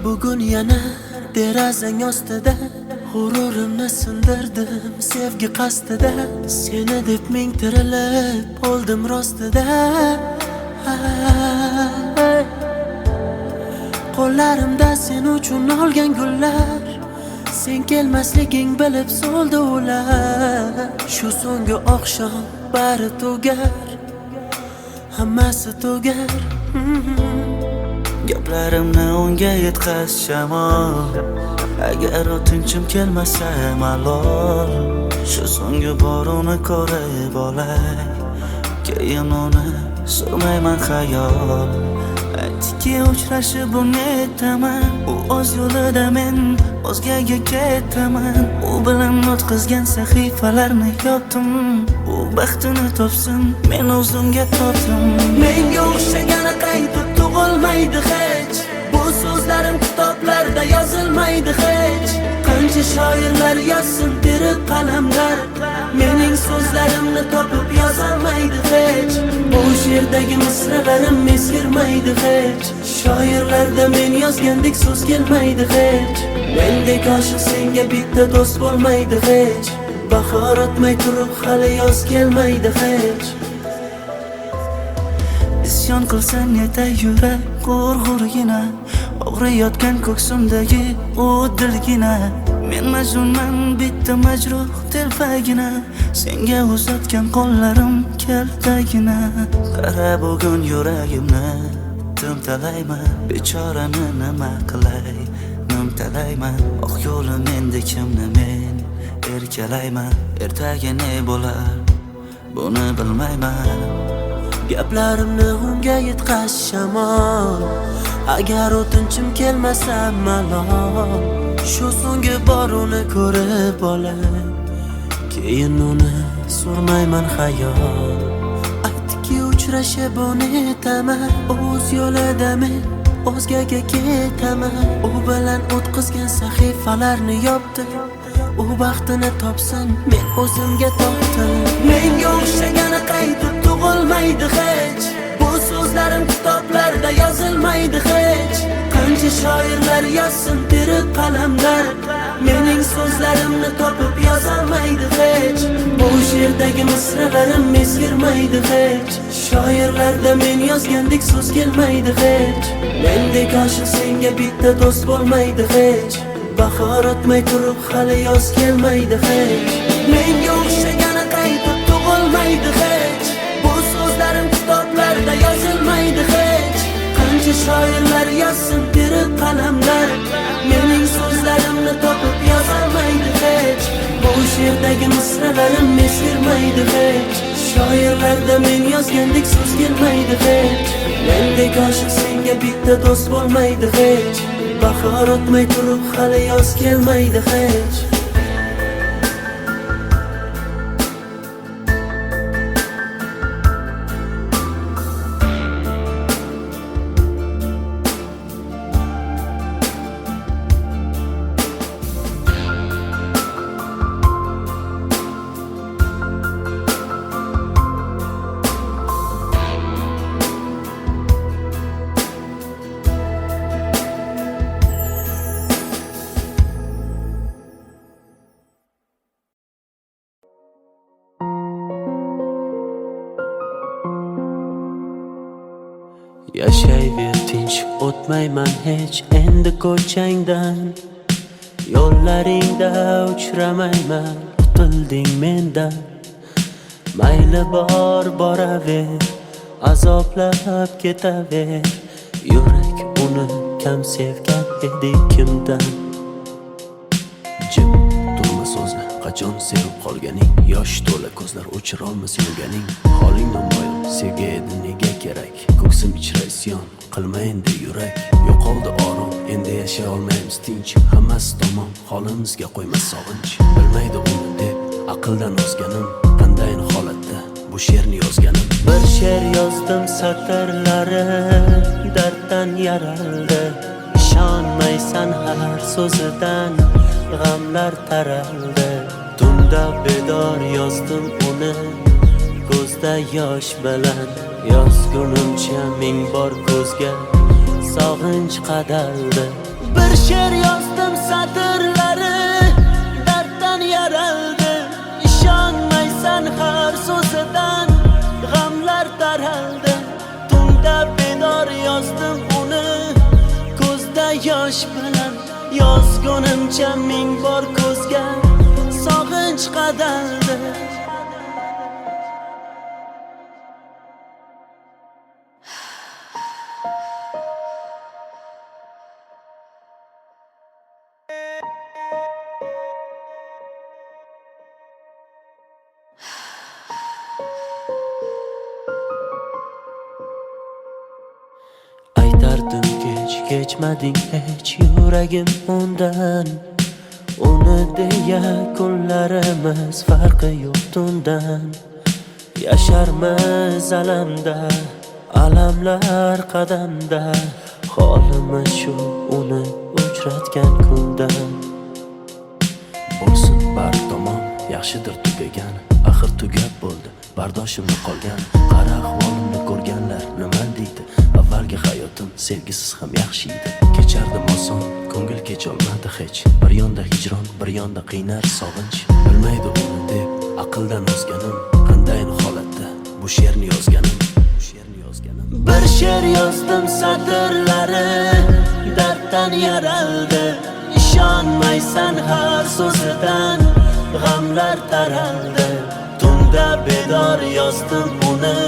bugun yana derazang ostida g'ururimni sindirdim sevgi qasdida. Seni deb ming tirilib oldim rostida. Qo'llarimda sen uchun olgan gullar, sen kelmasliging bilib so'ldi ular. Shu so'nggi oqshom bari tugar, hammasi tugar. Gaplarimni unga yetkaz shamol, agar o'tinchim kelmasa malol. Shu so'nggi bor uni ko'rib olay, keyin uni surmayman xayol. Aytdiki uchrashib unetaman, u o'z yo'lida men o'zgaga ketaman. U bilan o'tkazgan sahifalarni yopdim, u baxtini topsin, men o'zimga tortdim. Menga o'xshagani qaytib tug'ilmaydi hech, bu so'zlarim kitoblarda yozilmaydi hech. Qancha shoirlar yozsin terib qalamlar, mening so'zlarimni topib yozolmaydi hech. Bu she'rdagi misralarim eskirmaydi hech, shoirlarda men yozgandek so'z kelmaydi hech. Mendek oshiq senga bitta do'st bo'lmaydi hech, bahor o'tmay turib hali yoz kelmaydi hech. Isyon qilsang yetay yurak g'urg'urgina, og'riyotgan ko'ksimdagi u dilgina. Men majnunman bitta majruh telpagina, senga uzatgan qo'llarim kaltagina. Qara bugun yuragimni timtalayman, bechorani nima qilay nimtalayman. Oq yo'lim endi kimni men erkalayman, ertaga ne bo'lar buni bilmayman. Gaplarimni unga yetkaz shamol, agar o'tinchim kelmasa malol. Shu so'nggi bor uni ko'rib olay, keyin uni surmayman xayol. Aytdiki uchrashib unetaman, o'z yo'lida men o'zgaga ketaman. U bilan o'tkazgan sahifalarni yopdim, u baxtini topsin, men o'zimga tortdim. Menga o'xshagani qaytib tug'ilmaydi hech, bu so'zlarim kitoblarda yozilmaydi hech. Qancha shoirlar yozsin terib qalamlar, mening so'zlarimni topib yozolmaydi hech. Bu she'rdagi misralarim eskirmaydi hech, shoirlarda men yozgandek so'z kelmaydi hech. Mendek oshiq senga bitta do'st bo'lmaydi hech, bahor o'tmay turib hali yoz kelmaydi hech. Menga o'xshagani qaytib tug'ilmaydi hech, bu so'zlarim kitoblarda yozilmaydi hech. Qancha shoirlar yozsin terib qalamlar, mening so'zlarimni topib yozolmaydi hech. Bu she'rdagi misralarim eskirmaydi hech, shoirlarda men yozgandek so'z kelmaydi hech. Mendek oshiq senga bitta do'st bo'lmaydi hech, bahor o'tmay turib hali yoz kelmaydi hech. Yashayver tinch, o'tmayman hech endi ko'changdan. Yo'llaringda uchramayman, qutilding mendan. Mayli bor boraver, azoblab ketaver. Yurak uni kam sevgan edi kimdan. Jim turma so'zla, qachon sevib qolganing, yosh to'la ko'zlar o'chirolmas yurganing. Holing namoyon, sevgi edi nega kerak, ko'ksim ichra isyon qilma endi yurak. Yo'qoldi orom, endi yashay olmaymiz tinch, hammasi tamom, holimizga qo'ymas sog'inch. Bilmaydi uni deb aqldan ozganim, qandayin holatda bu she'rni yozganim. Bir she'r yozdim satrlari darddan yaraldi. Ishonmaysan har so'zidan g'amlar taraldi. Tunda bedor yozdim uni ko'zda yosh bilan. Yozgunimcha ming bor ko'zga sog'inch qadaldi. Bir she'r yozdim satrlari darddan yaraldi. İshonmaysan har so'zidan g'amlar taraldi. Tunda bedor yozdim uni ko'zda yosh bilan. Yozgunimcha ming bor ko'zga sog'inch qadaldi. Aytardim kechmading hech yuragim undan. Uni deya kunlarimiz farqi yo'q tundan. Yasharmiz alamda, alamlar qadamda. Holimiz shu uni uchratgan kundan. Bo'lsin bar tomon yaxshidir tugagan. Axir tugab bo'ldi bardoshimni qolgan. Qara ahvolimni ko'rganlar nima deydi? Avvalgi hayotim sevgisiz ham yaxshi edi. Kechardim oson, ko'ngil kecholmadi hech. Bir yonda hijron, bir yonda qiynar sog'inch. Bilmaydi uni deb aqldan ozganim. Qanday holatda bu she'rni yozganim. Bir she'r yozdim satrlari darddan yaraldi. İshonmaysan har so'zidan g'amlar taraldi. Tunda bedor yozdim uni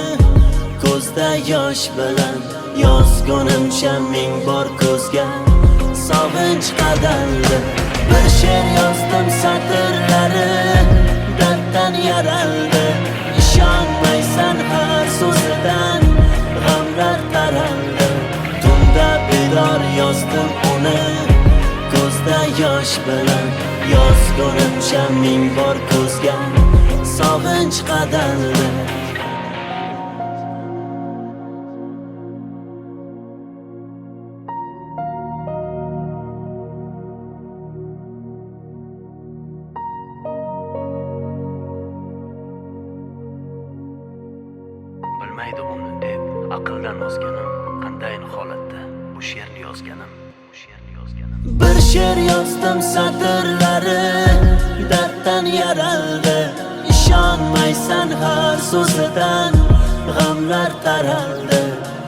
ko'zda yosh bilan. Yozgunimcha ming bor ko'zga sog'inch qadaldi. Bir she'r yozdim satrlari darddan yaraldi. İshonmaysan har so'zidan g'amlar taraldi. Tunda bedor yozdim uni ko'zda yosh bilan. Yozgunimcha ming bor ko'zga sog'inch qadaldi. Bilmaydi uni deb aqldan ozganim. Qanday holatda bu she'rni yozganim. Bir she'r yozdim satrlari darddan yaraldi. İshonmaysan har so'zidan g'amlar taraldi.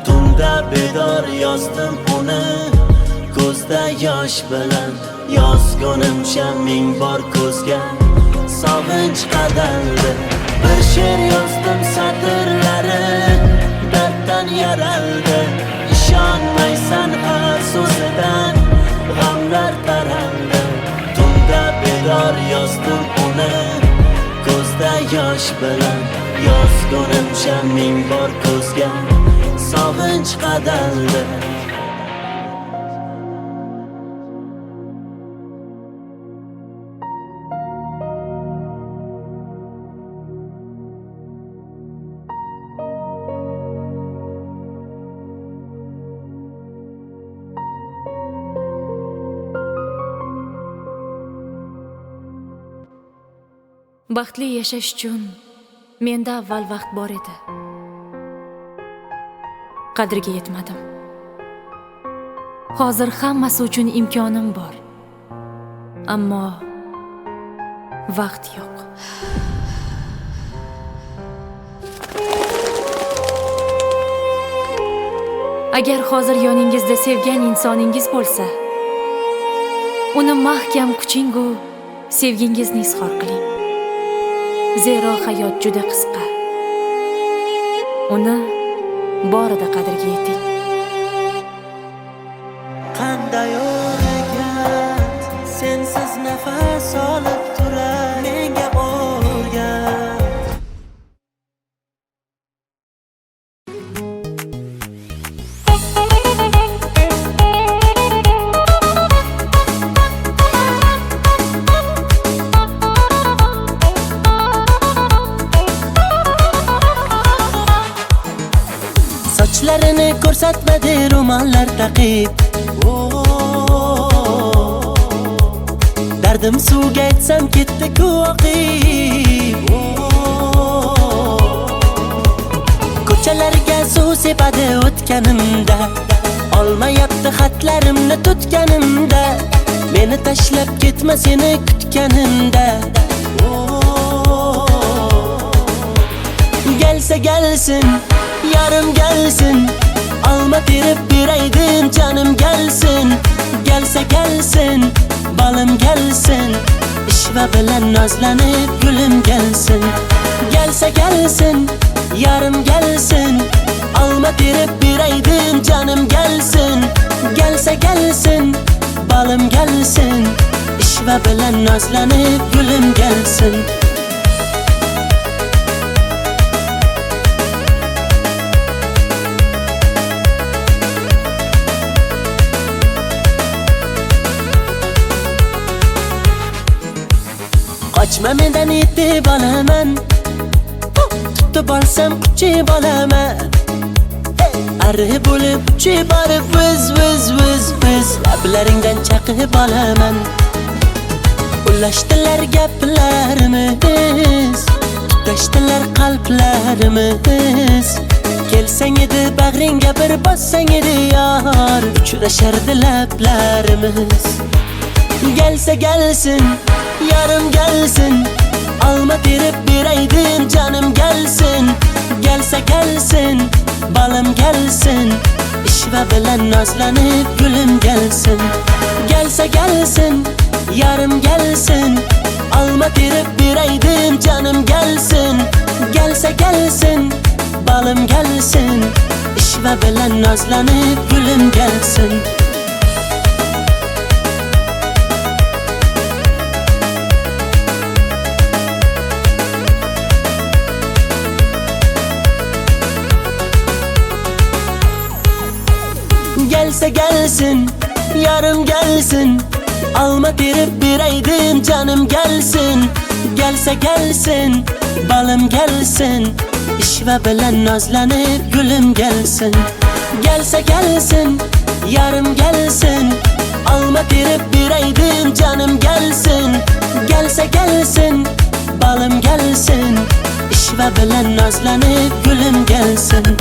Tunda bedor yozdim uni ko'zda yosh bilan. Yozgunimcha ming bor ko'zga sog'inch qadaldi. Bir she'r yozdim satrlari darddan yaraldi. İshonmaysan har so'zidan g'amlar taraldi. Tunda bedor yozdim uni ko'zda yosh bilan. Yozgunimcha ming bor ko'zga sog'inch qadaldi. Baxtli yashash uchun menda avval vaqt bor edi. Qadriga yetmadim. Hozir hammasi uchun imkonim bor. Ammo vaqt yo'q. Agar hozir yoningizda sevgan insoningiz bo'lsa, uni mahkam kuchingu sevgingizni izhor qiling. Zero hayot juda qisqa. Uni borida qadriga yeting. Qanday o'rgat sensiz nafas olib turar menga o'rgat. Sochlarini ko'rsatmadi ro'mollar taqib. Dardim suvga aytsam ketdi-ku oqib. Ko'chalarga suv sepadi o'tganimda. olmayapti xatlarimni tutganimda, meni tashlab ketma seni kutganimda. Gelsa gelsin, yarım gelsin, alma terib beraydim canım gelsin. Gelsa gelsin, balım gelsin, ishva bilan nozlanib gulüm gelsin. Gelsa gelsin, yarım gelsin, alma terib beraydim canım gelsin. Gelsa gelsin, balım gelsin, ishva bilan nozlanib gulüm gelsin. Qochma mendan yetib olaman, tutib olsam quchib olaman. Arif bo'lib uchib borib viz viz viz viz lablaringdan chaqib olaman. Ulashdilar gaplarimiz, tutashdilar qalblarimiz. Kelsang edi bag'ringga bir bossang edi yor, uchrashardi lablarimiz. Gelsa gelsin, yarım gelsin, alma terib beraydim canım gelsin. Gelsa gelsin, balım gelsin, ishva bilan nozlanib gulüm gelsin. Gelsa gelsin, yarım gelsin, alma terib beraydim canım gelsin. Gelsa gelsin, balım gelsin, ishva bilan nozlanib gulüm gelsin. Gelsa gelsin, yarım gelsin, alma terib beraydim canım gelsin. Gelsa gelsin, balım gelsin, ishva bilan nozlanib gulüm gelsin. Gelsa gelsin, yarım gelsin, alma terib beraydim canım gelsin. Gelsa gelsin, balım gelsin, ishva bilan nozlanib gulüm gelsin.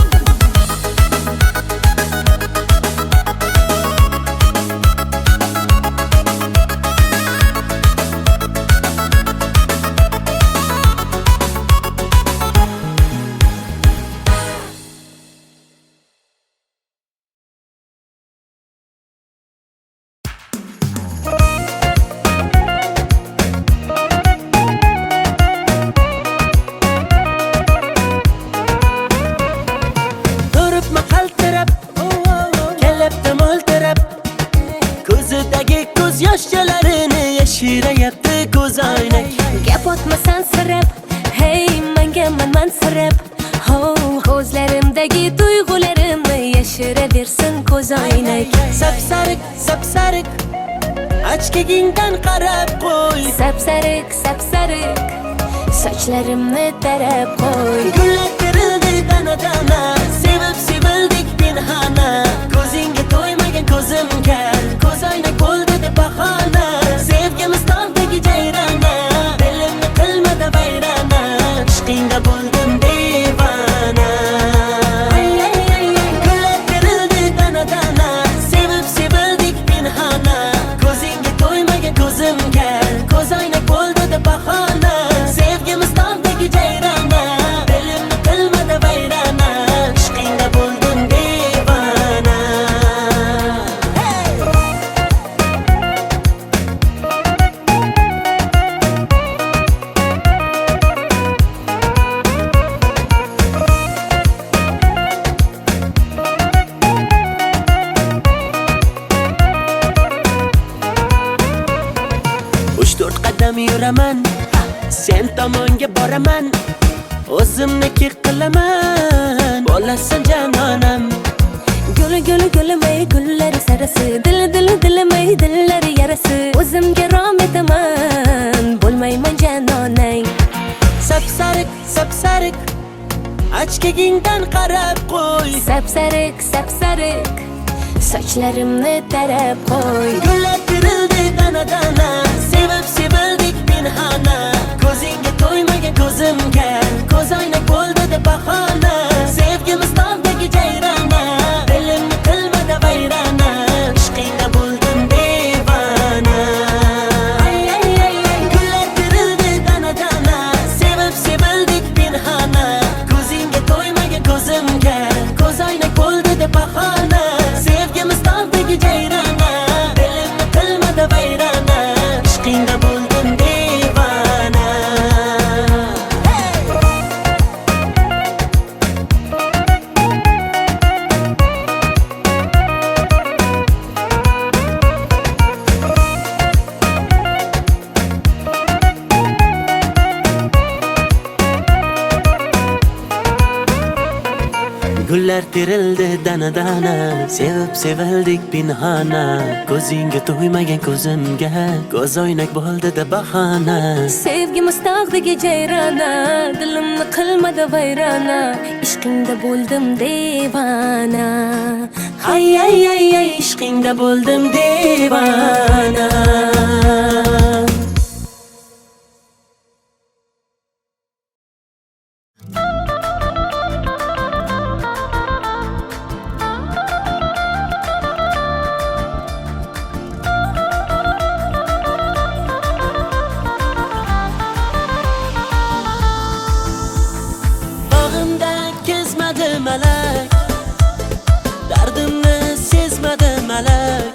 Yoshchalarini yashirayapti ko'z oynak. Gap otmasan sirab, hey menga mansirab. Ho, ko'zlarimdagi tuyg'ularimni yashiraversin ko'z oynak. Sapsariq, sapsariq, ochkagingdan qarab qo'y. Sapsariq, sapsariq, sochlarimni tarab qo'y. Gullar terildi dana-dana, sevib sevildik pinhona. Ko'zingga to'ymagan ko'zimga, ko'z oynak bo'ldi deb bahona. Sevgimiz tog'dagi jayrona, dilimni qilmadi vayrona. Ishqingda bo'ldim devona. Gullar terildi dana-dana, sevib sevildik pinhona. Ko'zingga to'ymagan ko'zimga, ko'z oynak bo'ldi deb bahona. Sevgimiz tog'dagi jayrona, dilimni qilmadi vayrona. Ishqingda bo'ldim devona. Uch to'rt qadam yuraman, sen tomonga boraman, o'zimniki qilaman, bo'lasan janonam. Guli guli gulimay gullar sarasi, dili dili dilimay dillar yarasi. O'zimga rom etaman, bo'lmayman janonang. Sapsariq, sapsariq, ochkagingdan qarab qo'y. Sapsariq, sapsariq, sochlarimni tarab qo'y. Gullar terildi dana-dana, sevib sevildik pinhona. Ko'zingga to'ymagan ko'zimga, ko'z oynak bo'ldi deb bahona. Sevgimiz tog'dagi jayrona, dilimni qilmadi vayrona. yoshlar terildi dana-dana. Sevib sevildik pinhona, ko'zingga to'ymagan ko'zimga ko'z oynak bo'ldi-da bahona. Sevgimiz tog'dagi jayrona, dilimni qilmadi vayrona, ishqingda bo'ldim devona. Ay ay ay ay, ishqingda bo'ldim devona. Bag'imda kezmadi malak, dardimni sezmadi malak.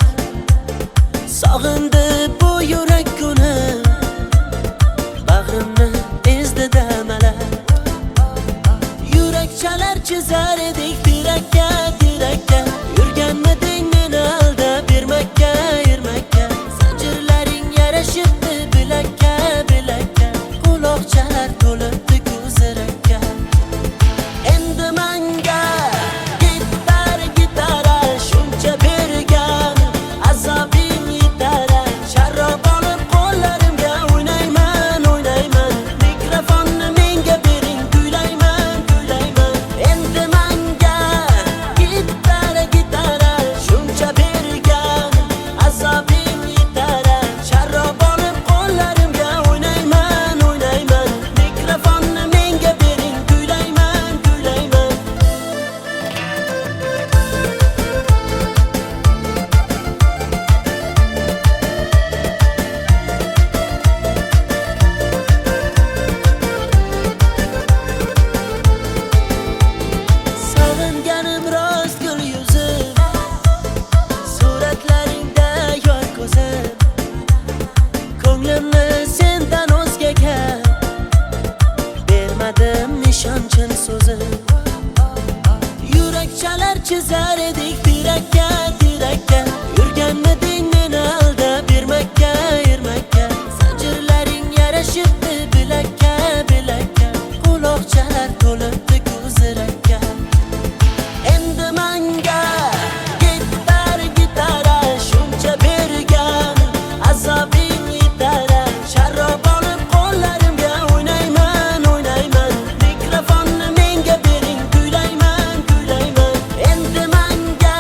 Sog'indi bu yurak kuni, bag'rimni ezdi-da malak. Yurak chalar chizar edik tirakka, tirakka. Yurganmiding meni aldab bermakka, ermakka. Zanjirlaring yarashibdi bilakka, bilakka. Quloqchalar to'libdi ko'zirakka. Endi menga gitara shuncha bergan, azobing yetar. Sharrob olib qo'llarimga o'ynayman, o'ynayman. Mikrofonni menga bering, kuylayman, kuylayman. Endi menga gitara shuncha bergan, azobing yetar. Sharrob olib qo'llarimga o'ynayman, o'ynayman. Mikrofonni menga bering, kuylayman, kuylayman. Sog'inganim rost gul yuzim, suratlaringda yor ko'zim. Ko'nglimni sendan o'zgaga bermadim nishon chin so'zim. Yurak chalar chizar edik tirakka, tirakka. Yurganmiding meni aldab bermakka, ermakka. Zanjirlaring yarashibdi bilakka, bilakka. Quloqchalar to'libdi ko'zirakka. Endi menga gitara shuncha bergan, azobing yetar. Sharrob olib qo'llarimga o'ynayman, o'ynayman. Mikrofonni menga bering, kuylayman, kuylayman. Endi menga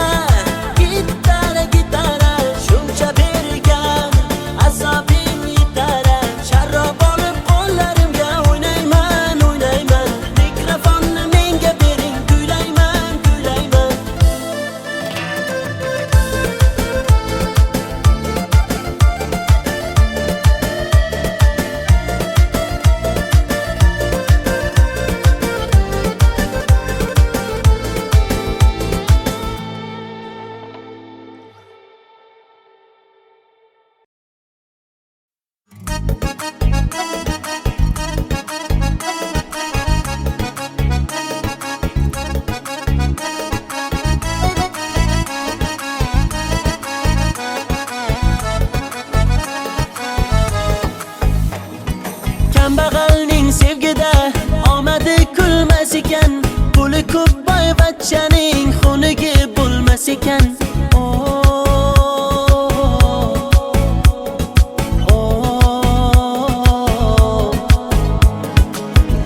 gitara shuncha bergan, azobing yetar. Sharrob olib qo'llarimga o'ynayman, o'ynayman. Mikrofonni menga bering, kuylayman, kuylayman. Kambag'alning sevgida omadi kulmas ekan, puli ko'p boyvachchaning xunigi bo'lmas ekan.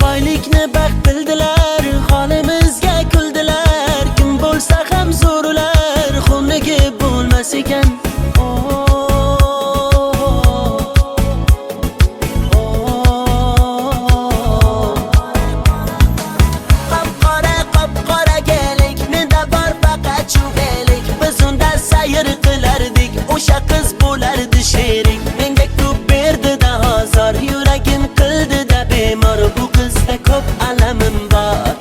Boylikni baxt bildilar, holimizga kuldilar. Kim bo'lsa ham zo'rlar, xunigi bo'lmas ekan. Qop-qora kelik, menda bor faqat chuvelik. Biz unda sayr qilardik, o'sha qiz bo'lardi sherik. Menga ko'p berdi-da hozir, yuragim qildi-da bemor. Bu qizda ko'p alamim bor.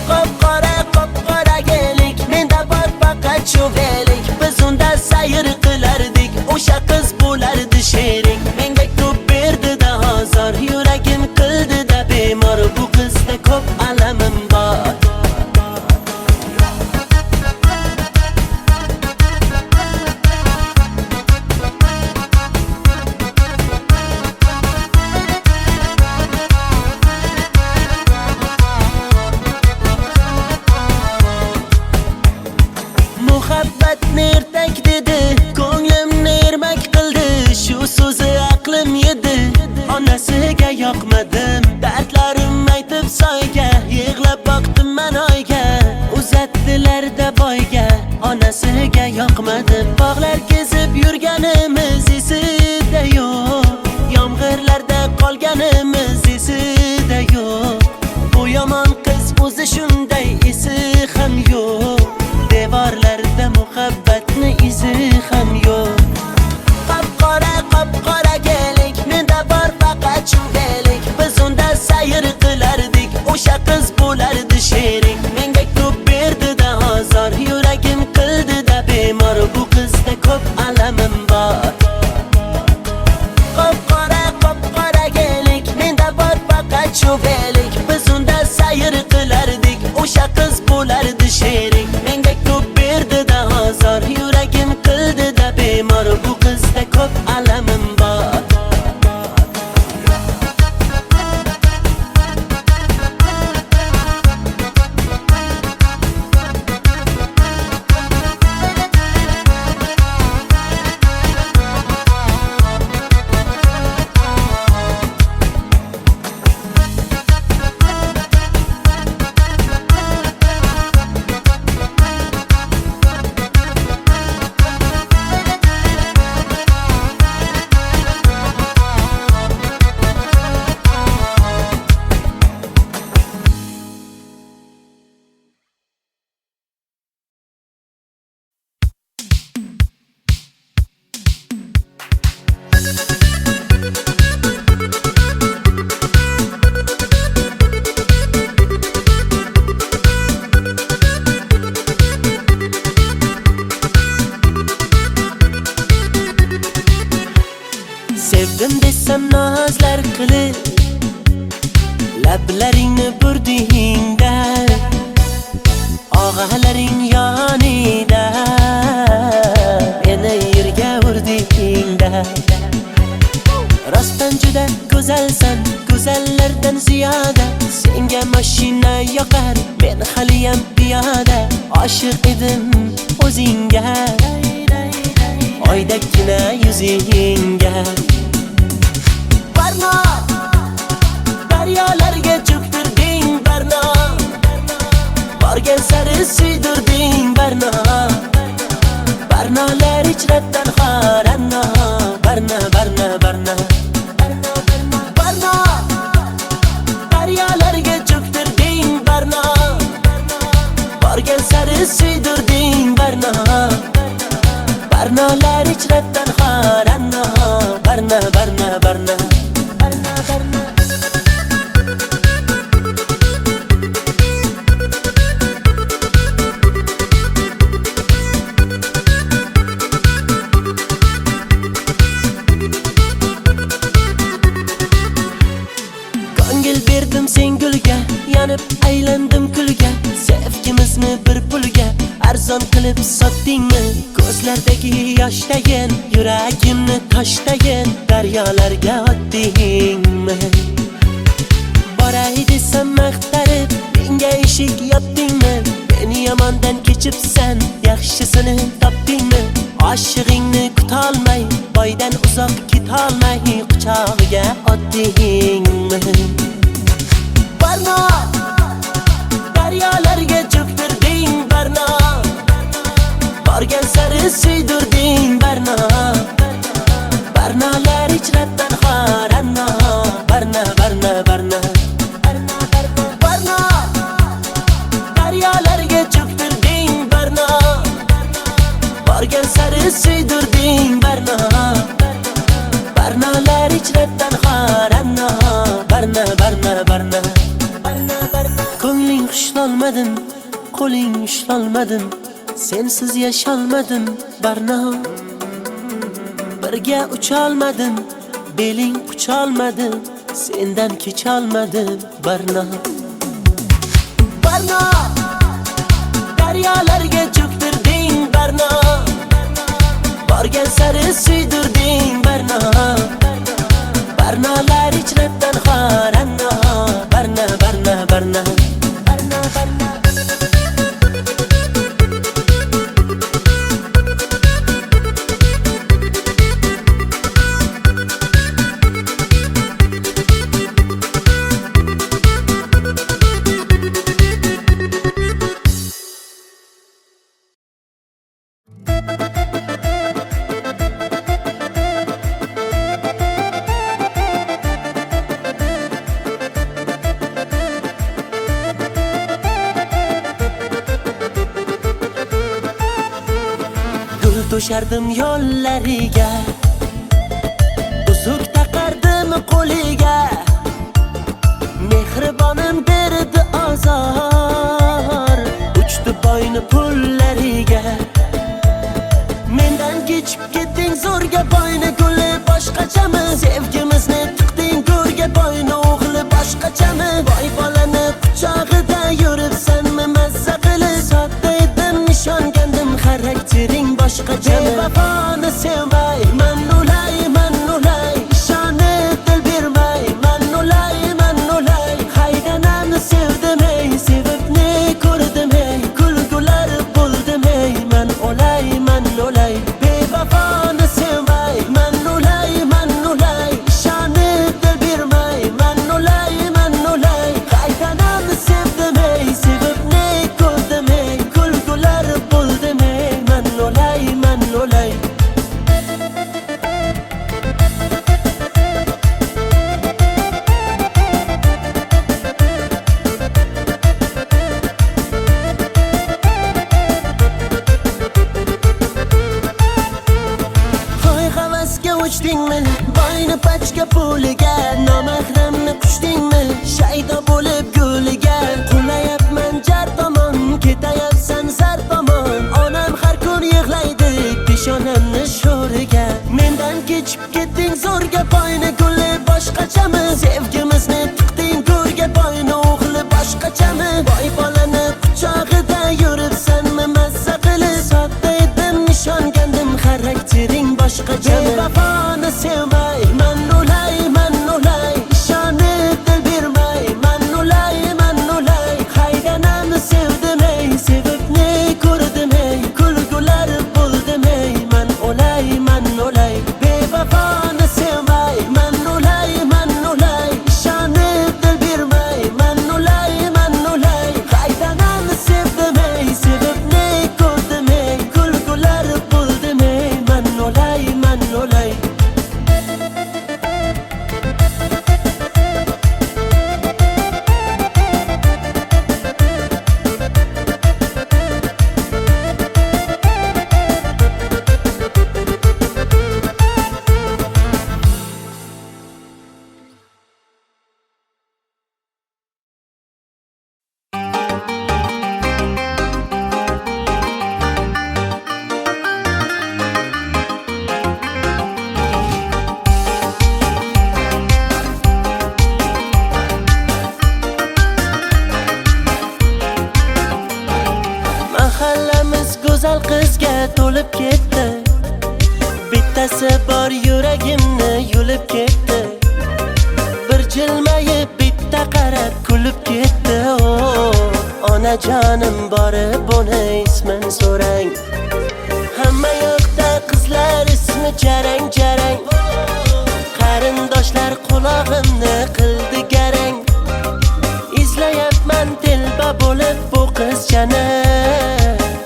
Qop-qora kelik, menda bor faqat chuvelik. Biz unda sayr qilardik, o'sha qiz bo'lardi sherik. Menga ko'p berdi-da hozir, yuragim qildi-da bemor. Bu qizda ko'p alamim bor. muhabbatni ertak dedi, ko'nglimni ermak qildi. Shu so'zi aqlim yedi, onasiga yoqmadim. Dardlarim aytib soyga, yig'lab boqdim men oyga. Uzatdilarda boyga, onasiga yoqmadim. Bog'lar kezib yurganimiz esida yo'q, yomg'irlarda qolganimiz esida yo'q. Bu yomon qiz o'zi shunday, esi ham yo'q. Devorlarda muhabbatni izi ham yo'q. Qop-qora kelik, menda bor faqat shundelik. Biz unda sayr qilardik, o'sha qiz bo'lardi sherik. Menga ko'p berdi-da azor, yuragim qildi-da bemor. Bu qizda ko'p alamim bor. Qop-qora kelik, menda bor faqat shundelik. Biz unda sayr qilardik, o'sha qiz bo'lardi sherik. Menga ko'p berdi-da azor, yuragim qildi-da bemor. Bu qizda ko'p alamim bor. Sevdim desam nazlar qilib, lablaringni burdingda, og'alaring yonida, meni yerga urdingda. Rostdan juda go'zalsan, go'zallardan ziyoda. Senga mashina yoqar, men haliyam piyoda. Oshiq edim o'zingga, oydagina yuzingga. Barno, daryolarga cho'ktirding Barno, borgan sari suydirding Barno. Barnolar ichratan xoranno, Barno. Barno, daryolarga cho'ktirding Barno, borgan sari suydirding Barno. Barnolar ichratan xoranno, Barno. Ko'ngil berdim sen gulga, yanib aylandim kulga. Sevgimizni bir pulga arzon qilib sotdingmi? Ko'zlardagi yoshdayin, yuragimni toshdayin, daryolarga otdingmi? Boray desam maqtarib, menga eshik yopdingmi? Meni yomondan kechibsan, yaxshisini topdingmi? Oshig'ingni kutolmay, boydan uzoq ketolmay, quchog'iga otdingmi? Barno, daryolarga cho'ktirding Barno, borgan sari suydirding Barno. Barnolar ichratan xoranno, Barno. Barno, daryolarga cho'ktirding Barno, borgan sari suydirding Barno. Barnolar ichratan xoranno, Barno. Ko'ngling xushlolmadim, qo'ling ushlolmadim, sensiz yasholmadim Barno. Birga ucholmadim, beling qucholmadim, sendan kecholmadim Barno. Barno, daryolarga cho'ktirding Barno, borgan sari suydirding Barno. Barnolar ichratan xoranno, Barno. to'shardim yollariga, uzuk taqardim qo'liga. Mehribonim berdi azor, uchdi boyni pullariga. Mendan kechib ketding zo'rga boyni guli boshqachami? Sevgimizni tiqding go'rga boyni o'g'li boshqachami? Boy bolani quchog'ida yuribsanmi mazza qilib? Sodda edim ishongandim xaraktering boshqachami? Bevafoni sevmay man ulay ishonib dil bermay man ulay haydanamni sevdim ey, sevib ne ko'rdim ey, kulgular bo'ldim ey man ulay bevafoni sevmay man ulay ishonib dil bermay man ulay haydanamni sevdim ey, sevib ne ko'rdim ey, kulgular bo'ldim ey man ulay uchdingmi? Boyni pachka puliga, nomahramni qushdingmi? Shaydo bo'lib go'liga, qulayapman jar tomon, ketayapsan zar tomon. Onam har kun yig'laydi peshonamni sho'riga. Mendan kechib ketding zo'rga boyni guli boshqachami? Sevgimizni tiqding go'rga boyni o'g'li boshqachami? Boy bolani quchog'ida yuribsanmi mazza qilib? Sodda edim ishongandim xaraktering boshqachami? Bevafoni sevmay man ulay ishonib dil bermay man ulay haydanamni sevdim ey, sevib ne ko'rdim ey, kulgular bo'ldim ey man ulay bevafoni sevmay man ulay ishonib dil bermay man ulay haydanamni sevdim ey, sevib ne ko'rdim ey, kulgular bo'ldim ey man ulay Mahallamiz go'zal qizga to'lib ketdi, bittasi bor yuragimni yulib ketdi. Bir jilmayib bitta qarab kulib ketdi. Onajonim borib uni ismin so'rang. Hamma yoqda qizlar ismi jarang qarindoshlar qulog'imni qildi garang. Izlayapman telba bo'lib bu qizchani,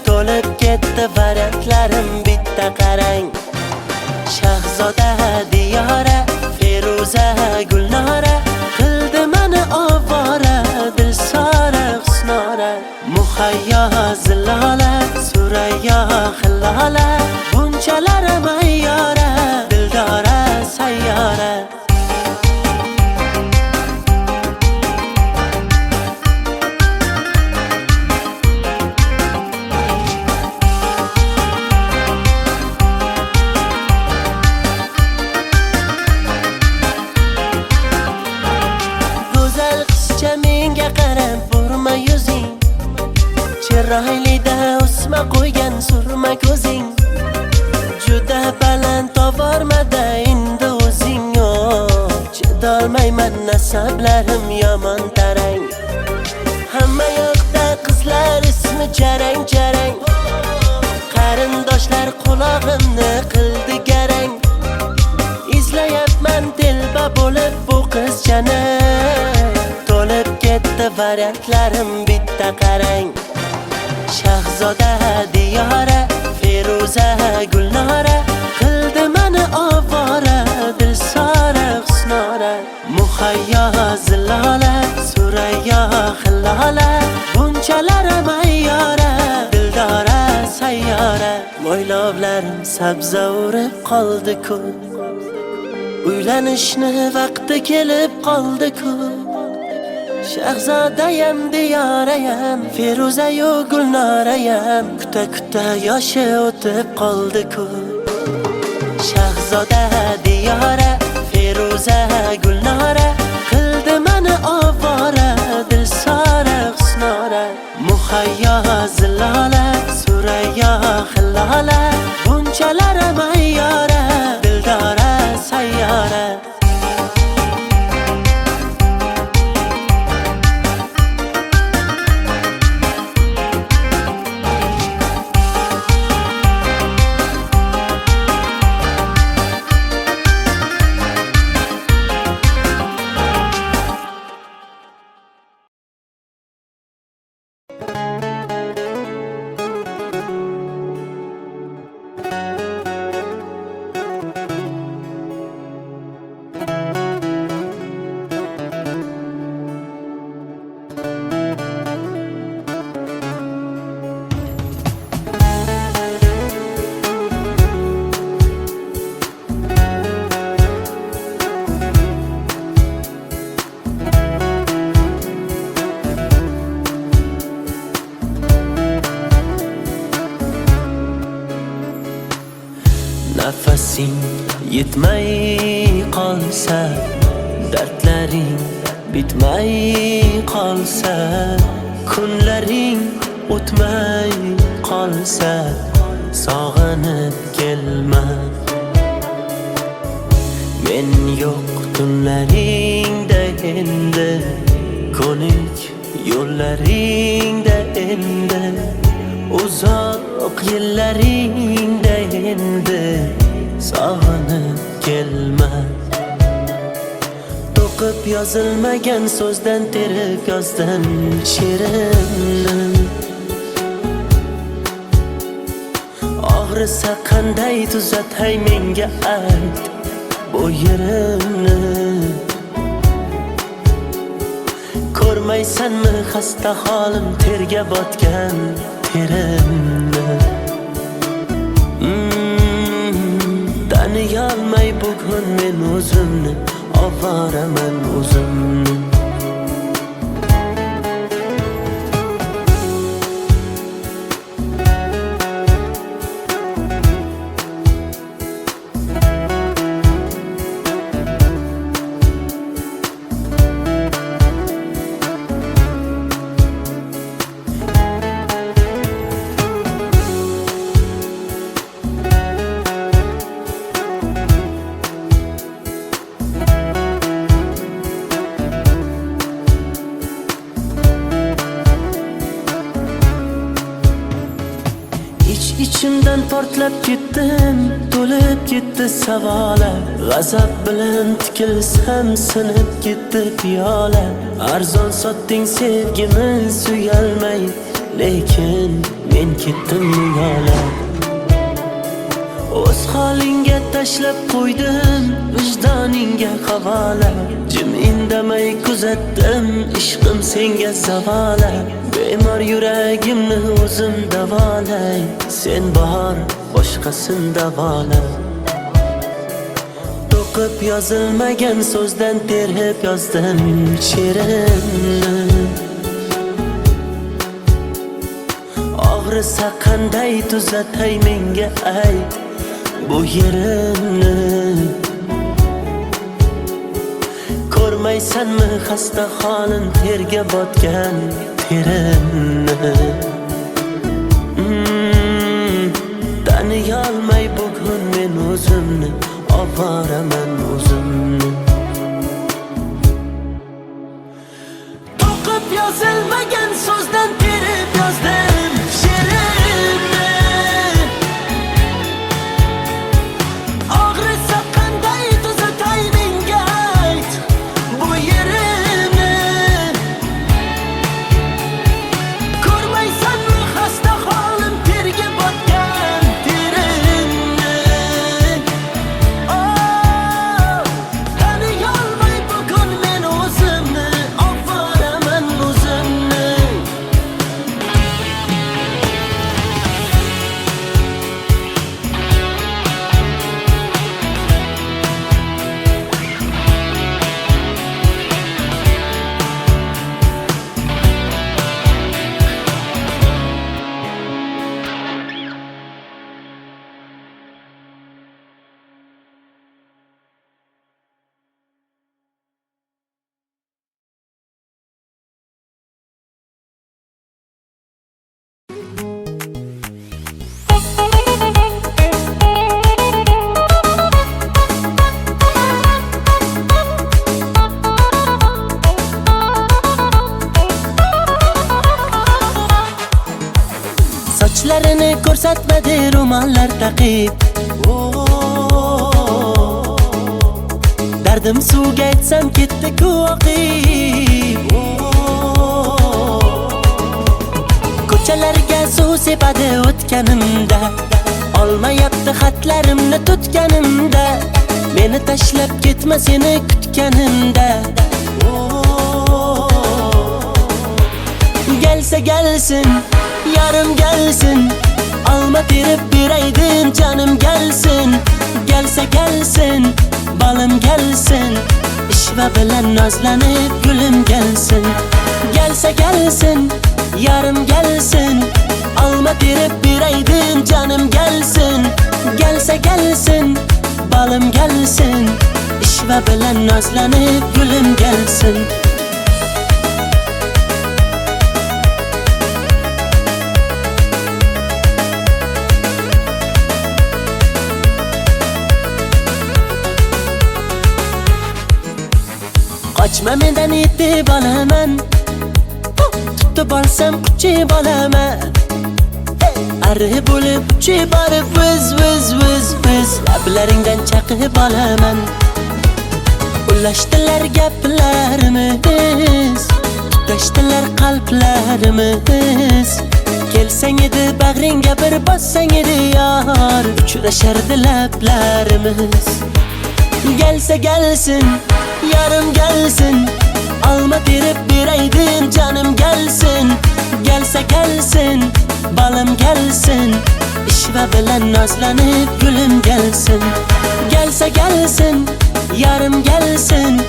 to'lib ketdi variantlarim bitta qarang. Shahzoda Diyora, Feruza Gulnora, qildi mani ovora, Dilsora Husnora. Muhayyo Zilola, Surayyo Hillola, bunchalar mayyora, Dildora sayyora. Chiroylida o'sma qo'ygan surma ko'zing, juda baland tovormada endi o'zing. Chidolmayman nasablarim yomon tarang. Hamma yoqda qizlar ismi jarang qarindoshlar qulog'imni qildi garang. Izlayapman telba bo'lib bu qizchani, to'lib ketdi variantlarim bitta qarang. Shahzoda Diyora, Feruza Gulnora, qildi mani ovora, Dilsora Husnora. Muhayyo Zilola, Surayyo Hillola, bunchalar mayyora, Dildora sayyora. Mo'ylovlarim sabza urib qoldi-ku, uylanishni vaqti kelib qoldi-ku. Shahzodayam diyorayam, Feruzayu Gulnorayam, kuta yoshi o'tib qoldi-ku. Shahzoda diyora, Feruza Gulnora, qildi meni ovora, dilsora husnora. Muhayyo zilola, Surayyo hillola, bunchalar mayyora, dildora sayyora. Nafasing yetmay qolsa, dardlaring bitmay qolsa, kunlaring o'tmay qolsa, sog'inib kelma. Men yo'q tunlaringda endi, ko'nik yo'llaringda endi, uzoq yillaringda endi, sog'inib kelma. To'qib yozilmagan so'zdan terib yozdim she'rimni. Og'risa qanday tuzatay menga ayt bu yerimni. Ko'rmaysanmi xasta holim, terga botgan terimni. Taniyolmay bugun men o'zimni, ovoraman o'zimni. İçimden portlab ketdim, to'lib ketdi savolar. G'azab bilan tikilsam sinib ketdi piyola. Arzon sotding sevgimi suyalmay, lekin men ketdim yo'la. O'z holingga tashlab qo'ydim, vijdoningga havola. Jim indamay kuzatdim, ishqim senga zavola. Bemor yuragimni o'zim davolay, sen bor boshqasin davola. To'qib yozilmagan so'zdan terib yozdim she'rimni. Og'risa qanday tuzatay menga ayt bu yerimni. Ko'rmaysanmi xasta holim, terga botgan terimni. Taniyolmay bugun men o'zimni, ovoraman o'zimni. To'qib yozilmagan so'zdan terib yozdim she'rimni. Og'risa qanday tuzatay menga ayt bu yerimni. Ko'rmaysanmi xasta holim, terga botgan terimni. Taniyolmay bugun men o'zimni, ovoraman o'zimni. ko'rsatmadi ro'mollar taqib. Dardim suvga aytsam ketdi-ku oqib. Ko'chalarga suv sepadi o'tganimda, olmayapti xatlarimni tutganimda, meni tashlab ketma seni kutganimda. Gelsa gelsin, yarım gelsin, alma terib beraydim canım gelsin. Gelsa gelsin, balım gelsin, ishva bilan nozlanib gulum gelsin. Gelsa gelsin, yarım gelsin, alma terib beraydim canım gelsin. Gelsa gelsin, balım gelsin, ishva bilan nozlanib gulum gelsin. Qochma mendan yetib olaman, tutib olsam quchib olaman. Arri bo'lib uchib borib viz viz viz viz lablaringdan chaqib olaman. Ulashdilar gaplarimiz, tutashdilar qalblarimiz. Kelsang edi bag'ringga bir bossang edi yor, uchrashardi lablarimiz. Gelsa gelsin, yarım gelsin, alma terib beraydim canım gelsin. Gelsa gelsin, balım gelsin, ishva bilan nozlanib gulum gelsin. Gelsa gelsin, yarım gelsin,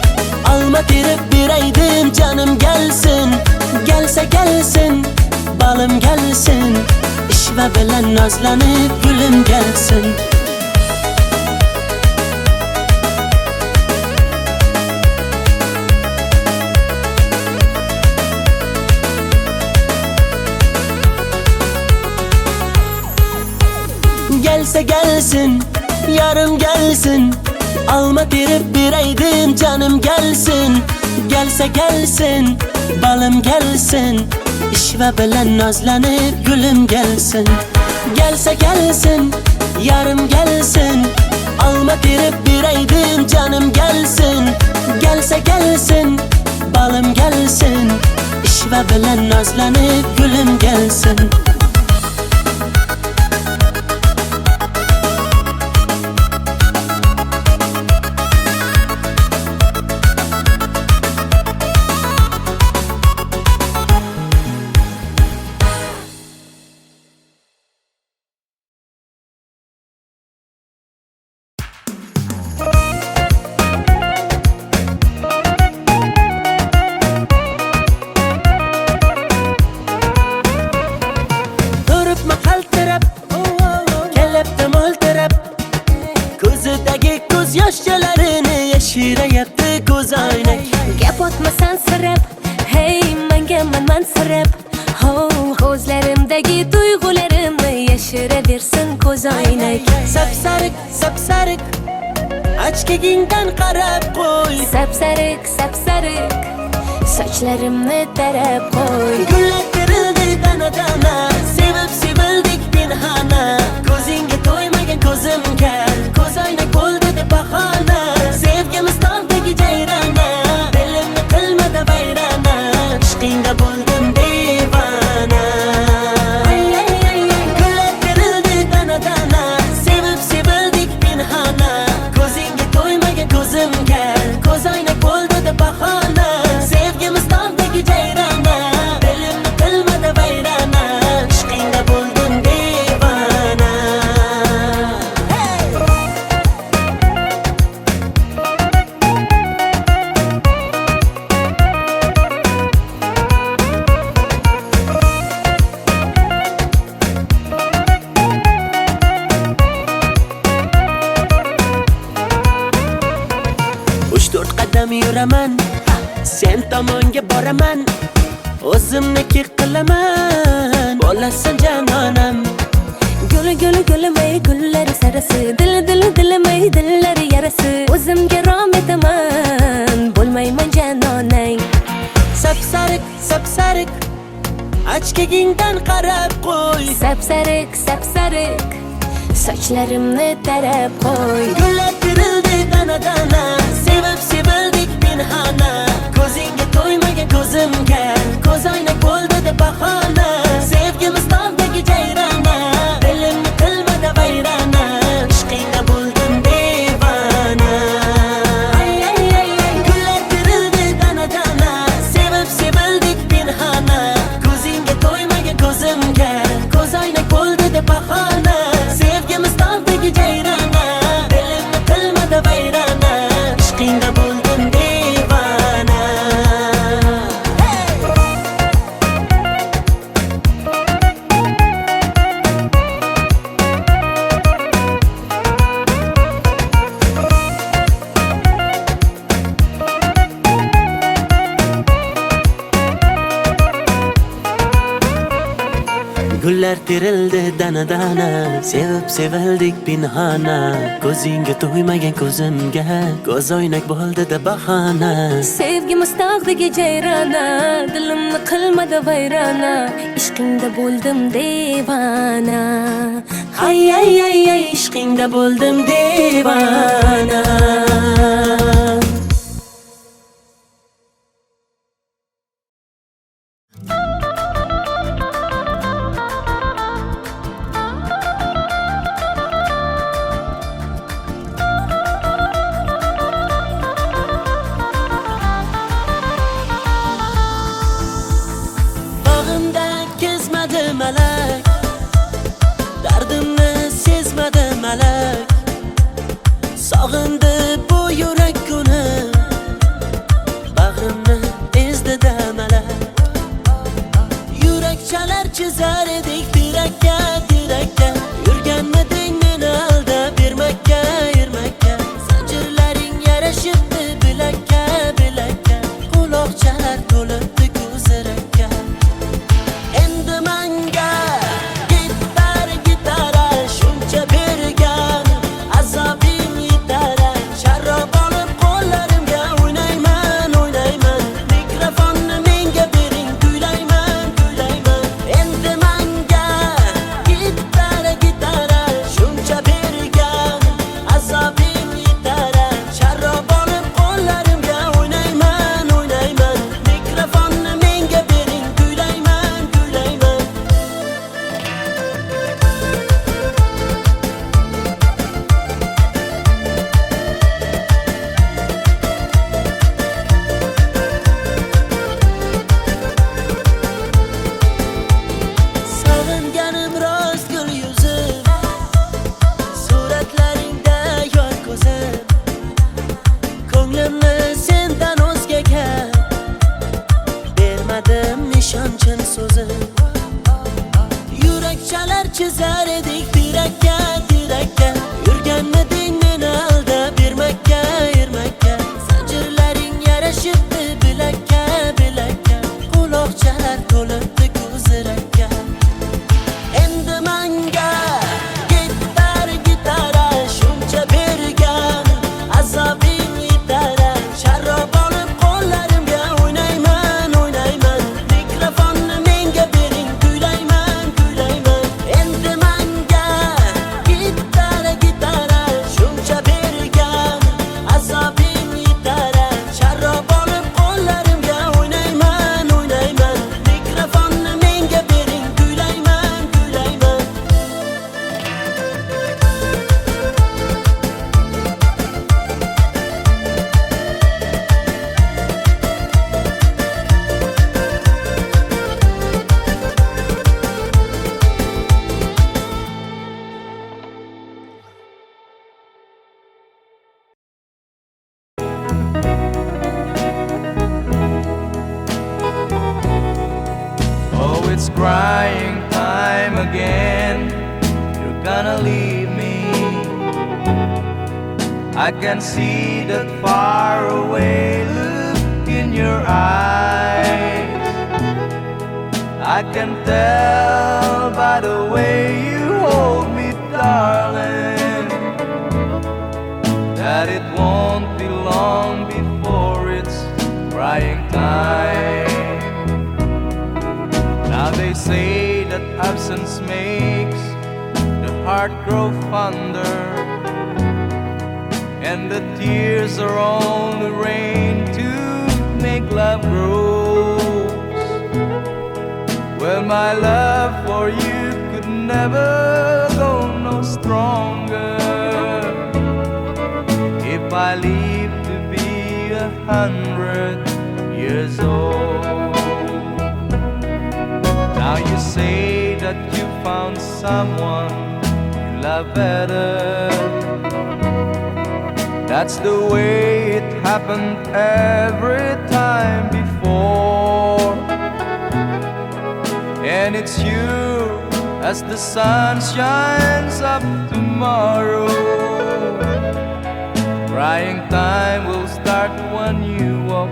alma terib beraydim canım gelsin. Gelsa gelsin, balım gelsin, ishva bilan nozlanib gulum gelsin. Gelsa gelsin, yarım gelsin, alma terib beraydim canım gelsin. Gelsa gelsin, balım gelsin, ishva bilan nozlanib gulum gelsin. Gelsa gelsin, yarım gelsin, alma terib beraydim canım gelsin. Gelsa gelsin, balım gelsin, ishva bilan nozlanib gulum gelsin. Yoshchalarini yashirayapti ko'z oynak. Gap otmasan sirab, hey menga mansirab. Ko'zlarimdagi tuyg'ularimni yashiraversin ko'z oynak. Sapsariq, sapsariq, ochkagingdan qarab qo'y. Sapsariq, sapsariq, sochlarimni tarab qo'y. Gullar terildi dana-dana, sevib sevildik pinhona. Ko'zingga to'ymagan ko'zim kar, ko'z oynak bo'ldi deb bahona. Sevgimiz tog'dagi jayrona, dilimni qilmadi vayrona. Ishqingda bo'ldim devona. Gullar terildi dana-dana, sevib sevildik pinhona. Ko'zingga to'ymagan ko'zim kar, ko'z oynak bo'ldi deb bahona. Sevgimiz tog'dagi jayrona, dilimni qilmadi vayrona. Ishqingda bo'ldim devona. Uch-to'rt qadam yuraman, sen tomonga boraman, o'zimniki qilaman, bo'lasan janonam. Guli guli gulimay gullar sarasi, dili dili dilimay dillar yarasi. O'zimga rom etaman, bo'lmayman janonang. Sapsariq, sapsariq, eshigingdan qarab qo'y. Sapsariq sochlarimni tarab qo'y. Gullar terildi dana-dana, sevib sevildik pinhona. Ko'zingga to'ymagan ko'zimga ko'zoynak bo'ldi deb bahona. Sevgimiz tog'dagi jayrona, dilimni qilmadi vayrona. Ishqingda bo'ldim devona. Gullar terildi dana-dana, sevib sevildik pinhona. Ko'zingga to'ymagan ko'zimga ko'zoynak bo'ldi deb bahona. Sevgimiz tog'dagi jayrona, dilimni qilmadi vayrona. Ishqingda bo'ldim devona. Gullar terildi dana-dana, sevib sevildik pinhona. Ko'zingga to'ymagan ko'zimga ko'zoynak bo'ldi deb bahona. Sevgimiz tog'dagi jayrona, dilimni qilmadi vayrona. Ishqingda bo'ldim devona. Ay, ishqingda bo'ldim devona. Bag'imda kezmadi malak, dardimni sezmadi malak. Sog'indi bu yurak kuni, bag'rimni ezdi-da malak. Yurak chalar chizar edik tirakka, tirakka. Yurganmiding meni aldab bermakka, ermakka. Zanjirlaring yarashibdi bilakka, bilakka. Quloqchalar to'libdi ko'zirakka. Endi menga gitara shuncha bergan, azobing yetar. Sharrob olib qo'llarimga o'ynayman. Mikrofonni menga bering, kuylayman. Endi menga gitara shuncha bergan, azobing yetar. Sharrob olib qo'llarimga o'ynayman. Mikrofonni menga bering, kuylayman. Sog'inganim rost gul yuzim, suratlaringda yor ko'zim. Ko'nglimni sendan o'zgaga bermadim ishonchin so'zim. Yurak chalar chizar edik tirakka, tirakka. Yurganmiding meni aldab bermakka, ermakka. Zanjirlaring yarashibdi bilakka, bilakka. Quloqchalar to'libdi ko'zirakka. Endi menga gitara shuncha bergan, azobing yetar. Sharrob olib qo'llarimga o'ynayman. Mikrofonni menga bering, kuylayman. Endi menga gitara shuncha bergan, azobing yetar. Sharrob olib qo'llarimga o'ynayman. Mikrofonni menga bering, kuylayman. Oh, it's crying time again. You're gonna leave me. I can see that far away look in your eyes. I can tell by the way you hold me, darling, that it won't be long before it's crying time. Now they they say that absence makes the heart grow fonder, and the tears are only rain to make love grows. Well, my love for you could never go no stronger if I live to be 100 years old. Now you say that you found someone you love better. That's the way it happened every time before. And it's you as the sun shines up tomorrow. Crying time will start when you walk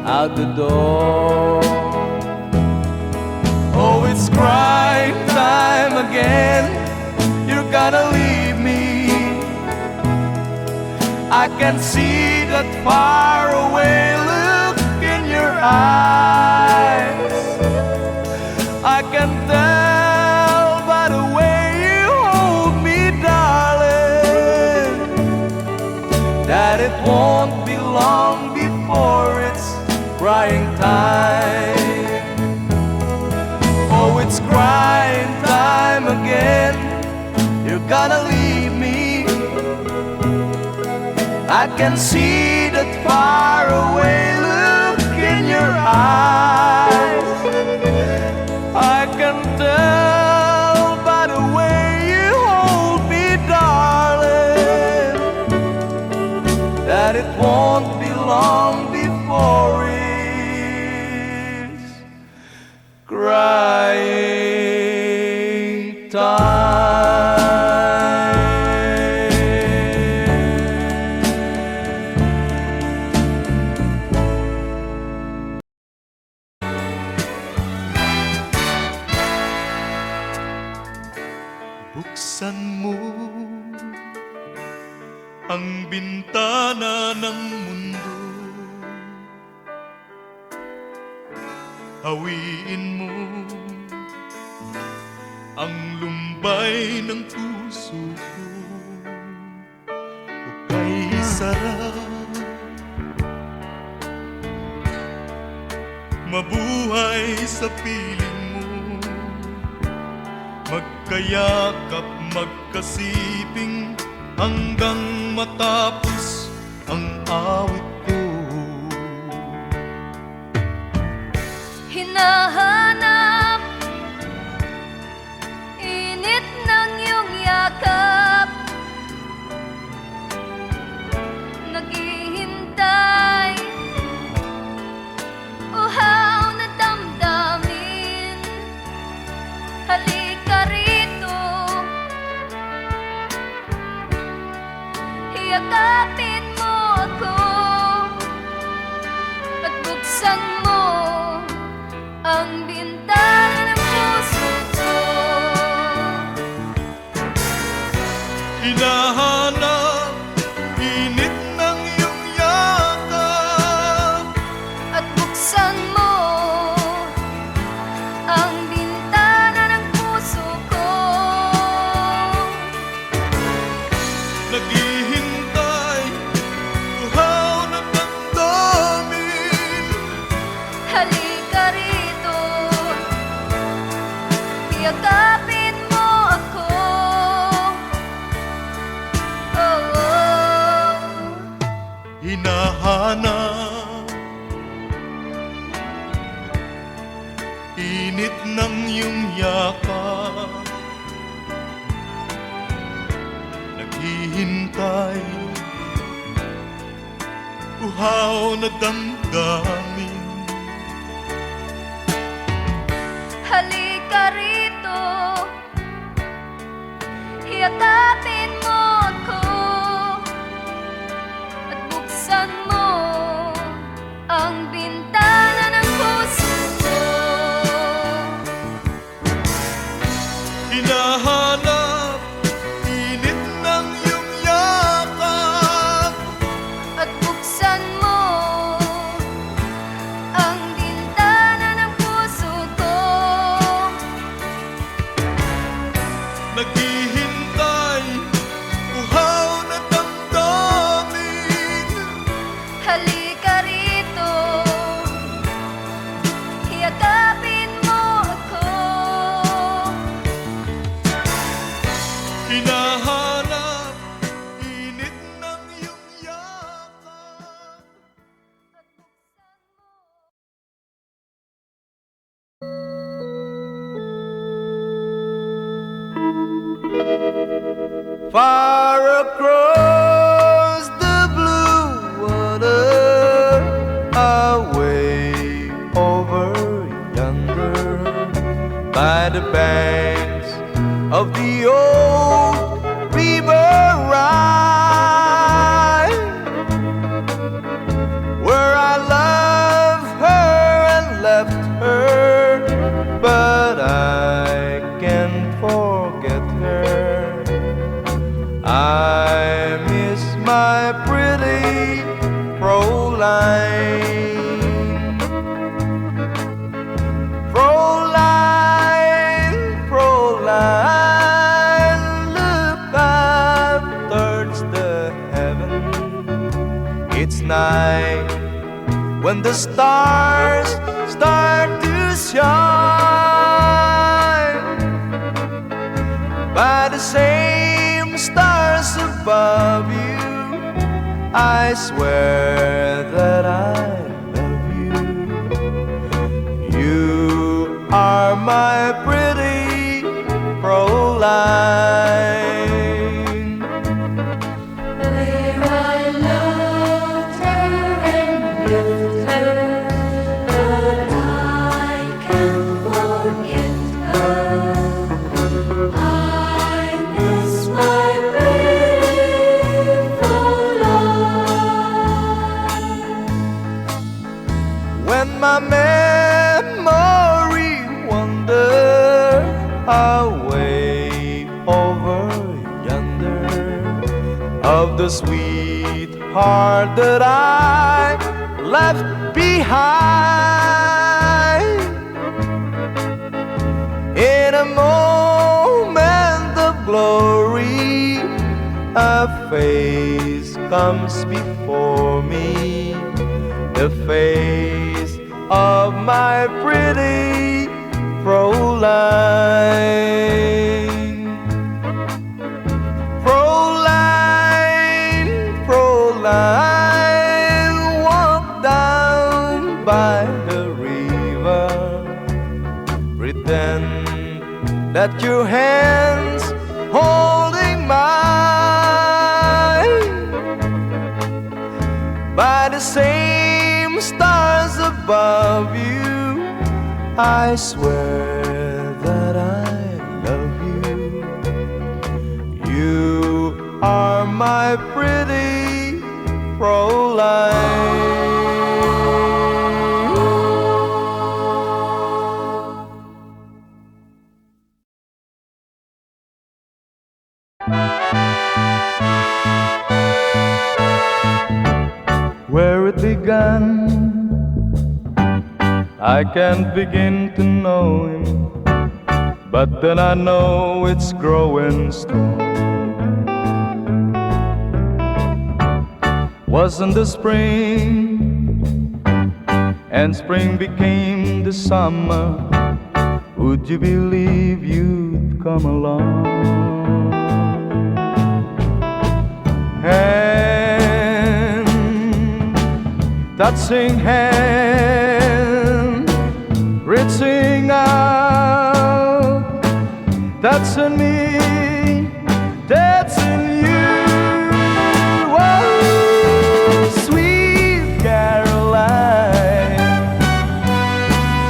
out the door. Oh, it's crying time again. You're gonna leave me. I can see that faraway look in your eyes. I can tell by the way you hold me, darling, that it won't be long before it's crying time. Oh, it's crying time again. You're gonna leave me. I can see that faraway look in your eyes. I can tell by the way you hold me, darling, that it won't be long before it's crying time. Buksan mo ang bintana ng mundo, hawiin mo ang lumbay ng puso ko. Hukay sarap, mabuhay sa piling mo, magkayakap, magkasiping hanggang matapos ang awit ko. Hinahanap init ng iyong yakap, naghihintay uhaw na damdamin. Halika rito, yakapin mo ako at buksan mo ang bintana ng puso ko. Hinahanap init ng iyong yakap At buksan mo ang bintana ng puso ko. naghihintay, uhaw na damdamin. Halika rito, yakapin mo ako. Oh, oh. Hinahanap init ng iyong yakap, naghihintay, uhaw na damdamin. Halika rito, yakapin mo ako at buksan mo ang bintana ng puso ko. Hinahanap init ng iyong yakap, At buksan mo ang bintana ng puso ko. far across the blue water, away over yonder, by the banks of the old river Rhine, where I loved her and left her, but I can't forget her. I miss my pretty Fräulein. Fräulein, Fräulein, look up towards the heaven. It's night when the stars start to shine. By the same stars above you, I swear that I love you. You are my pretty Fräulein. Where I loved her and left her, but I can't forget her. I miss my pretty Fräulein. When my memory wanders away over yonder, of the sweetheart that I left behind, in a moment of glory, a face comes before me, the face of my pretty Fräulein. Fräulein, Fräulein, walk down by the river, pretend that your hands holding mine. By the same stars above you, I swear that I love you. You are my pretty Fräulein. Where it began, I can't begin to know him, but then I know it's growing strong. Wasn't the spring, and spring became the summer, would you believe you'd come along? Hand, touching hand, reaching out, touching me, touching you. Oh, sweet Caroline,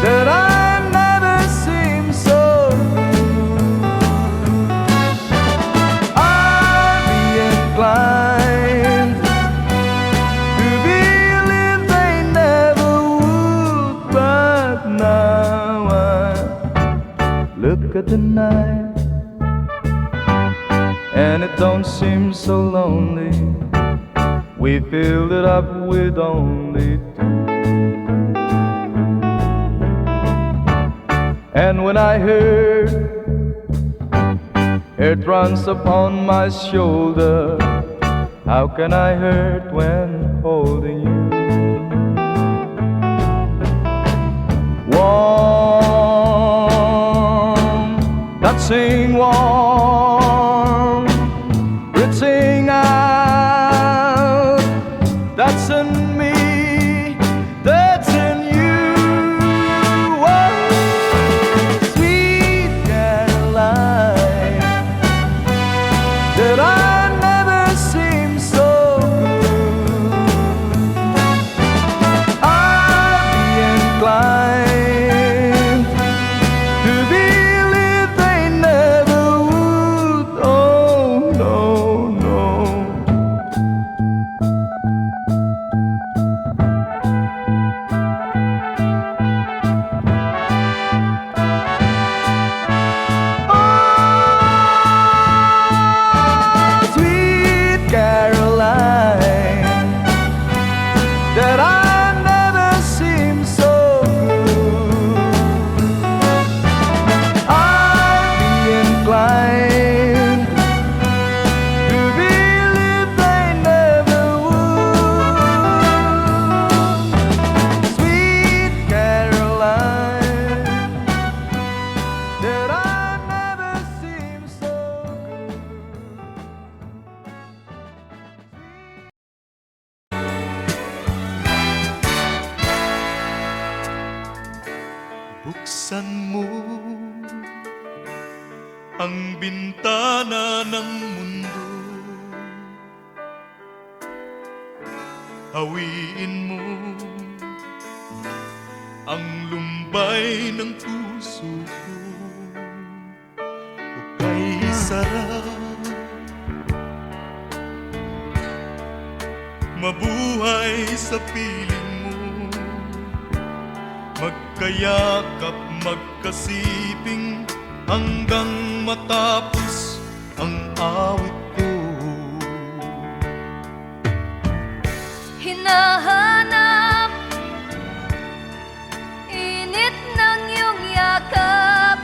that I've never seen so good. I'd be inclined to believe they never would, but now I look at the night and it don't seem so lonely. We filled it up with only two. And when I heard it runs upon my shoulder, how can I hurt when holding you? Warm, touching warm, reaching out, touching me, touching you. Oh, sweet Caroline, that that I never seem so good. I'd be inclined to believe they never would. Oh, no, no. Sweet Caroline, that I never seem so good. I'd be inclined to believe they never would. Sweet Caroline, that I never seem so good. Buksan mo ang bintana ng mundo. Hawiin mo ang lumbay ng puso ko. Hukay sarap, mabuhay sa piling mo. Magkayakap, magkasiping hanggang matapos ang awit ko. Hinahanap init ng iyong yakap,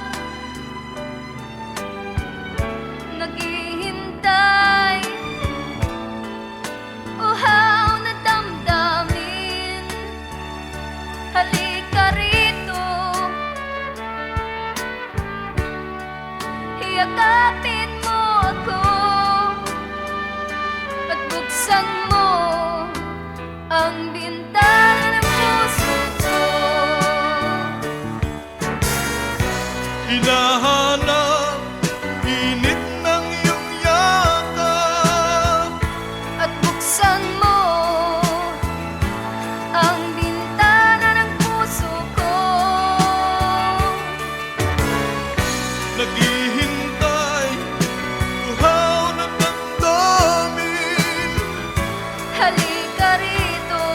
naghihintay uhaw na damdamin. Halika rito, hiyakapin mo ako at buksan mo ang bintana ng puso ko. Hinahanap init ng iyong yakap, At buksan mo ang bintana ng puso ko. naghihintay uhaw na damdamin. Halika rito,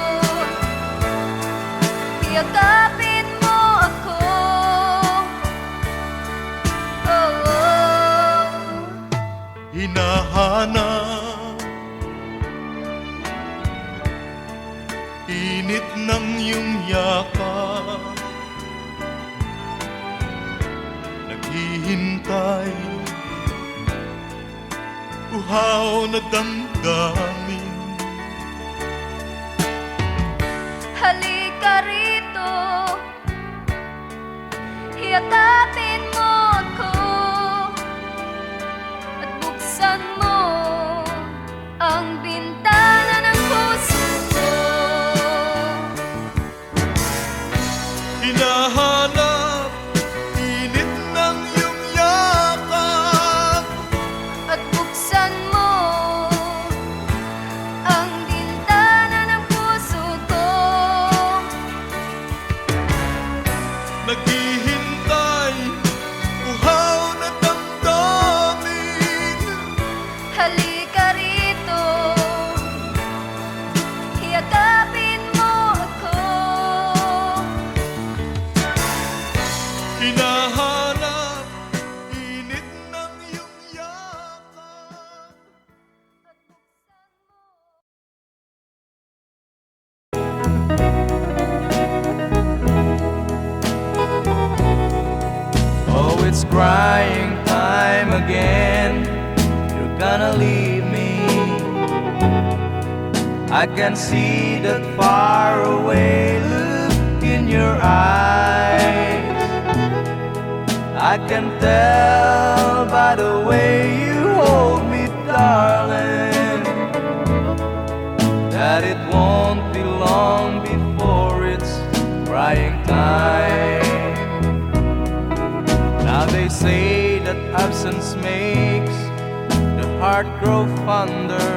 hiyakapin mo ako. Oh, oh. Hinahanap init ng iyong yakap, naghihintay uhaw na damdamin. Halika rito, hiyakapin mo ako at buksan mo ang bintana ng puso ko. Hinahanap init ng iyong yakap, At buksan mo ang bintana ng puso ko. naghihintay uhaw na damdamin. Halika rito, hiyakapin mo ako. Hinahanap init ng iyong yakap. Oh, it's crying time again. You're gonna leave me. I can see that far away look in your eyes. I can tell by the way you hold me, darling, that it won't be long before it's crying time. Now they say that absence makes the heart heart grow fonder,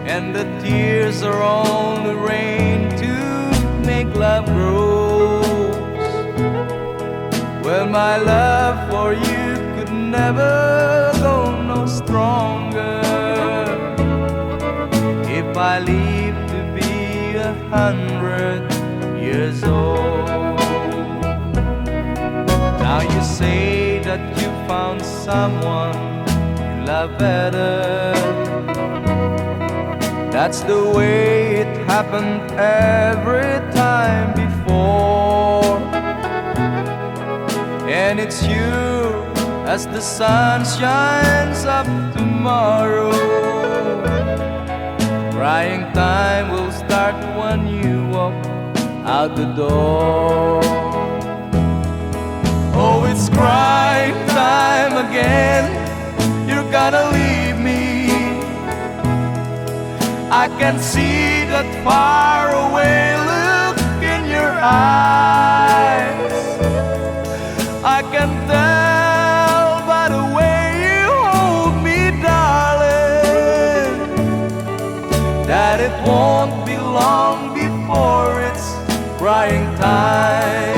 and the tears are only rain to make love grows. Well, my love for you could never go no stronger if I live to be 100 years old. Now you say that you found someone you love better. That's the way it happened every time before. And it's you as the sun shines up tomorrow. Crying time will start when you walk out the door. Oh, it's crying time again. You're gonna leave me. I can see that faraway look in your eyes. I can tell by the way you hold me, darling, that it won't be long before it's crying time.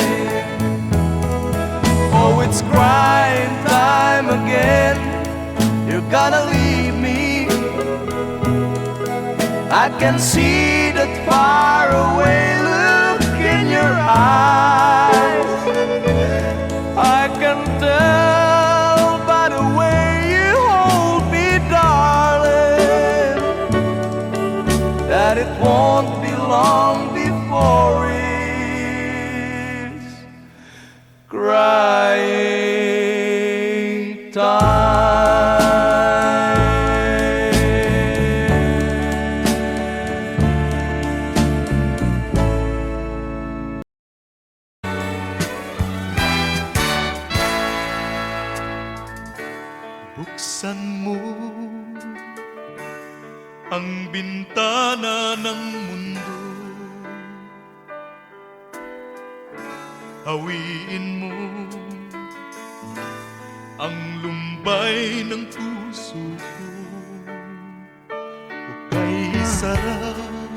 Oh, it's crying time again. You're gonna leave me. I can see that faraway look in your eyes. I can tell by the way you hold me, darling, that it won't be long before it's crying time. Buksan mo ang bintana ng mundo. Hawiin mo ang lumbay ng puso ko. Hukay sarap,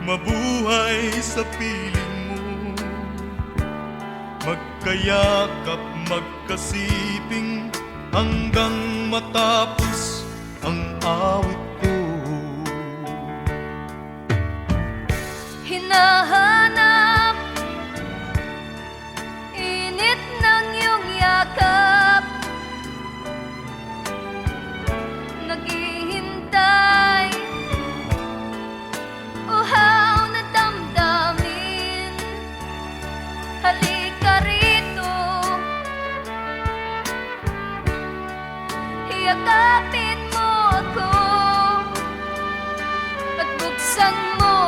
mabuhay sa piling mo. Magkayakap, magkasiping hanggang matapos ang awit ko. Hinahanap init ng iyong yakap, naghihintay uhaw na damdamin. Halika rito, yakapin mo ako at buksan mo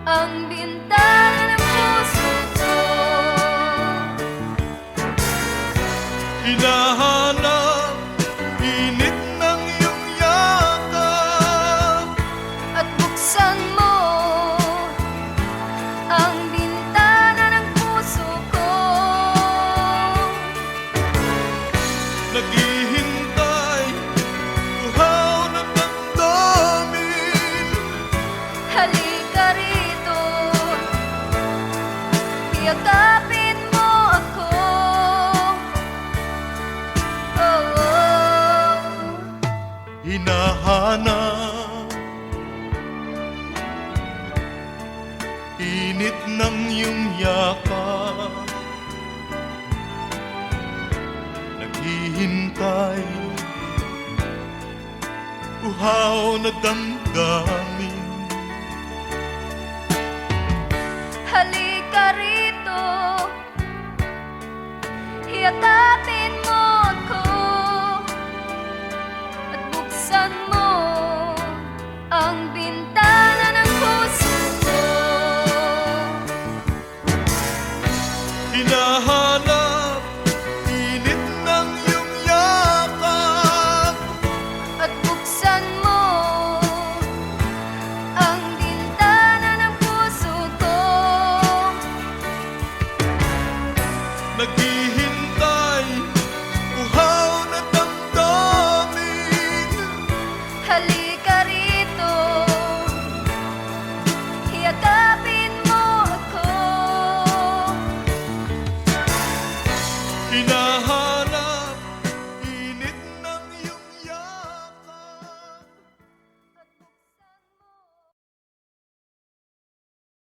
ang bintana ng puso ko. Hinahanap init ng iyong yakap, At buksan mo ang bintana ng puso ko. naghihintay, uhaw na damdamin. Halika rito, yakapin mo ako. Oh, oh. Hinahanap init ng iyong yakap, naghihintay, uhaw na damdamin. Halika rito, yakapin mo ako at buksan mo ang bintana ng puso ko. Hinahanap init ng iyong yakap, At buksan mo ang bintana ng puso ko. naghihintay,